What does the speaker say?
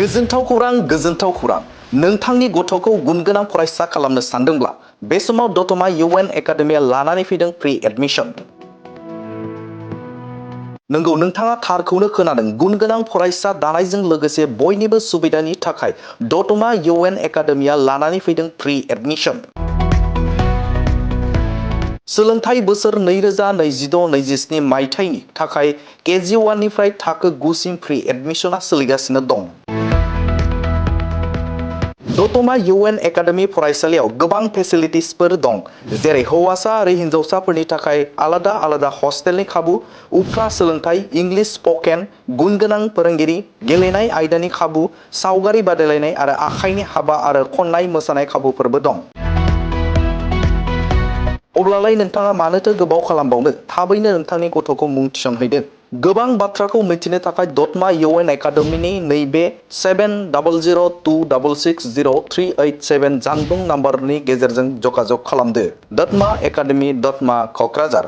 गोजोनथाव खौरां नोंथांनि गथ'खौ गुनगोनां फरायसा खालामनो सानदोंब्ला बे समाव दतमा इउएन एकाडेमिया लानानै फैदों प्रि एडमिशन। नंगौ, नोंथाङा थारखौनो खोनादों। गुनगोनां फरायसा दानायजों लोगोसे बयनिबो सुबिदानि थाखाय दतमा इउएन एकाडेमिया लानानै फैदों प्रि एडमिशन। सोलोंथाइ बोसोर 2026-27 मायथाइनि थाखाय केजि 1 निफ्राय थाखो 9 सिम प्रि एडमिशना सोलिगासिनो दं। दतमा इउएन एकाडेमि फरायसालियाव गोबां फेसिलिटिसफोर दं, जेरै हौवासा आरो हिन्जावसाफोरनि थाखाय आलादा हस्टेलनि खाबु, उफ्रा सोलोंथाइ, इंलिश स्पकेन, गुनगोनां फोरोंगिरि, गेलेनाय आयदानि खाबु, सावगारि बादायलायनाय आरो आखाइनि हाबा आरो खननाय मोसानाय खाबुफोरबो दं। अब्लालाय नोंथाङा मानोथो गोबाव खालामबावनो? थाबैनो नोंथांनि गथ'खौ मुं थिसनहैदो। गोबां बाथ्राखौ मिथिनो थाखाय दतमा इउएन एकाडेमिनि नैबे 7002660387 जानबुं नाम्बारनि गेजेरजों जगाजग खालामदो। दतमा एकाडेमि, दतमा, क'क्राझार।